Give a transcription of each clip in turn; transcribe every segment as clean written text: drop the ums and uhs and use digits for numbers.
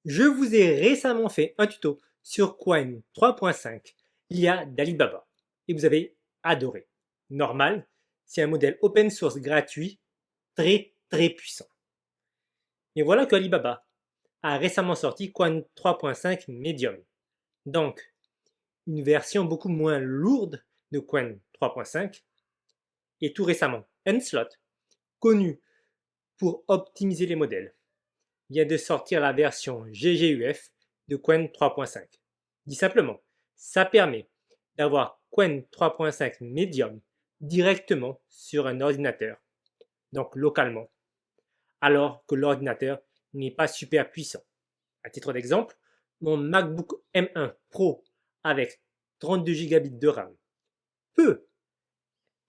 Je vous ai récemment fait un tuto sur Qwen 3.5, l'IA d'Alibaba, et vous avez adoré. Normal, c'est un modèle open source gratuit très puissant. Et voilà que Alibaba a récemment sorti Qwen 3.5 Medium, donc une version beaucoup moins lourde de Qwen 3.5, et tout récemment, Henslot, connu pour optimiser les modèles, vient de sortir la version GGUF de Qwen 3.5. Dit simplement, ça permet d'avoir Qwen 3.5 Medium directement sur un ordinateur, donc localement, alors que l'ordinateur n'est pas super puissant. À titre d'exemple, mon MacBook M1 Pro avec 32 Go de RAM peut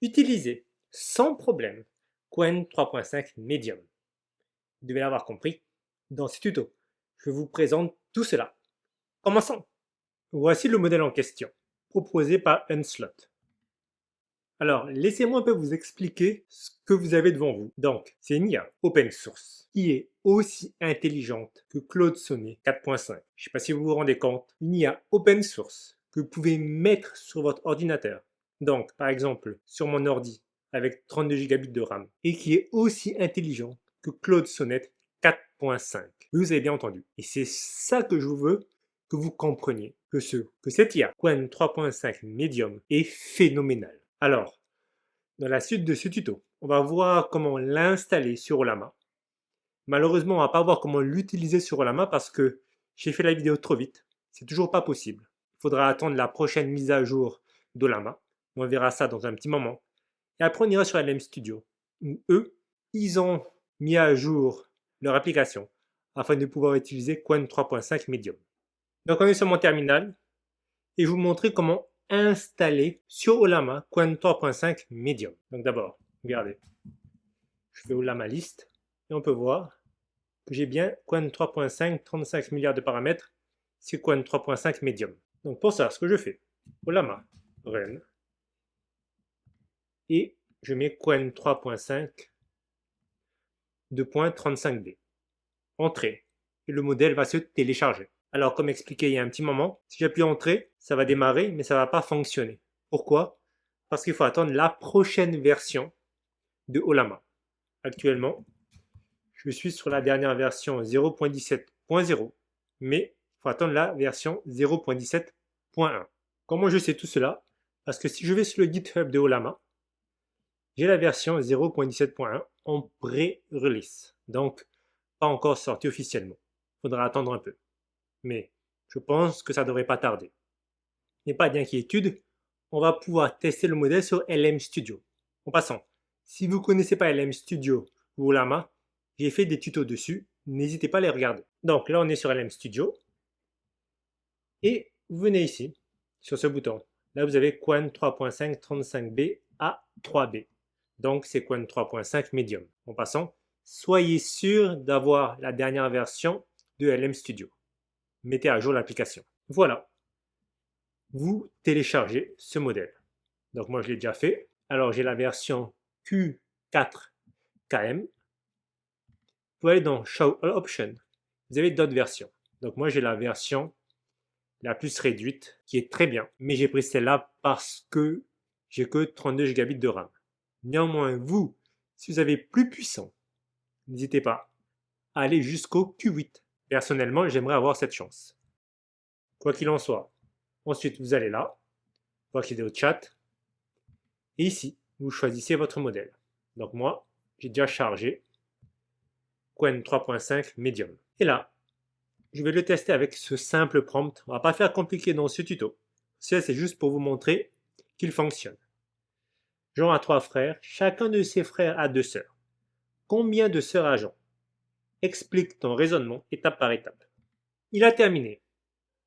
utiliser sans problème Qwen 3.5 Medium. Vous devez l'avoir compris, dans ce tuto, je vous présente tout cela. Commençons. Voici le modèle en question, proposé par Henslot. Alors, laissez-moi un peu vous expliquer ce que vous avez devant vous. Donc, c'est une IA open source qui est aussi intelligente que Claude Sonnet 4.5. Je ne sais pas si vous vous rendez compte, une IA open source que vous pouvez mettre sur votre ordinateur. Donc, par exemple, sur mon ordi avec 32 Go de RAM et qui est aussi intelligent que Claude Sonnet 4.5. Vous avez bien entendu. Et c'est ça que je veux que vous compreniez, que cette IA Qwen 3.5 Medium est phénoménale. Alors, dans la suite de ce tuto, on va voir comment l'installer sur Ollama. Malheureusement, on ne va pas voir comment l'utiliser sur Ollama parce que j'ai fait la vidéo trop vite. C'est toujours pas possible. Il faudra attendre la prochaine mise à jour d'Ollama. On verra ça dans un petit moment. Et après, on ira sur LM Studio, où eux, ils ont mis à jour leur application afin de pouvoir utiliser Qwen 3.5 Medium. Donc, on est sur mon terminal et je vais vous montrer comment installer sur Ollama Qwen 3.5 Medium. Donc d'abord, regardez, je fais Ollama liste et on peut voir que j'ai bien Qwen 3.5, 35 milliards de paramètres, c'est Qwen 3.5 Medium. Donc pour ça, ce que je fais, Ollama run et je mets Qwen 3.5 2.35b. Entrée. Et le modèle va se télécharger. Alors, comme expliqué il y a un petit moment, si j'appuie Entrée, ça va démarrer, mais ça ne va pas fonctionner. Pourquoi? Parce qu'il faut attendre la prochaine version de Ollama. Actuellement, je suis sur la dernière version 0.17.0, mais il faut attendre la version 0.17.1. Comment je sais tout cela? Parce que si je vais sur le GitHub de Ollama, j'ai la version 0.17.1 en pré-release, donc pas encore sortie officiellement. Il faudra attendre un peu. Mais je pense que ça ne devrait pas tarder. Mais pas d'inquiétude, on va pouvoir tester le modèle sur LM Studio. En passant, si vous ne connaissez pas LM Studio ou Ollama, j'ai fait des tutos dessus, n'hésitez pas à les regarder. Donc là, on est sur LM Studio et vous venez ici, sur ce bouton. Là, vous avez Qwen 3.5 35B à 3B. Donc, c'est Qwen 3.5 Medium. En passant, soyez sûr d'avoir la dernière version de LM Studio. Mettez à jour l'application. Voilà, vous téléchargez ce modèle. Donc moi je l'ai déjà fait. Alors j'ai la version Q4KM. Vous pouvez aller dans Show All Options. Vous avez d'autres versions. Donc moi j'ai la version la plus réduite qui est très bien. Mais j'ai pris celle-là parce que j'ai que 32 Go de RAM. Néanmoins, vous, si vous avez plus puissant, n'hésitez pas à aller jusqu'au Q8. Personnellement, j'aimerais avoir cette chance. Quoi qu'il en soit. Ensuite, vous allez là, pour accéder au chat. Et ici, vous choisissez votre modèle. Donc moi, j'ai déjà chargé Qwen 3.5 Medium. Et là, je vais le tester avec ce simple prompt. On ne va pas faire compliqué dans ce tuto. Ça, c'est juste pour vous montrer qu'il fonctionne. Jean a 3 frères. Chacun de ses frères a 2 sœurs. Combien de sœurs a Jean? Explique ton raisonnement étape par étape. Il a terminé.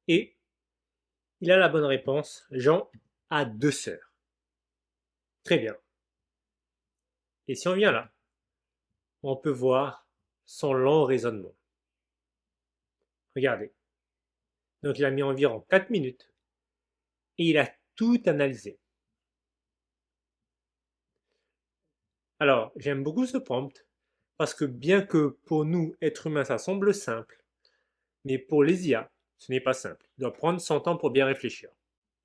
Et il a la bonne réponse. Jean a 2 sœurs. Très bien. Et si on vient là, on peut voir son long raisonnement. Regardez. Donc il a mis environ 4 minutes et il a tout analysé. Alors, j'aime beaucoup ce prompt parce que bien que pour nous, êtres humains, ça semble simple, Mais pour les IA, ce n'est pas simple. Il doit prendre son temps pour bien réfléchir.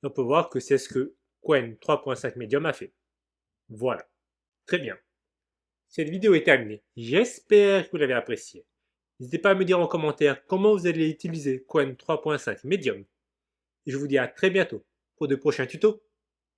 On peut voir que c'est ce que Qwen 3.5 Medium a fait. Voilà. Très bien. Cette vidéo est terminée. J'espère que vous l'avez appréciée. N'hésitez pas à me dire en commentaire comment vous allez utiliser Qwen 3.5 Medium. Et je vous dis à très bientôt pour de prochains tutos.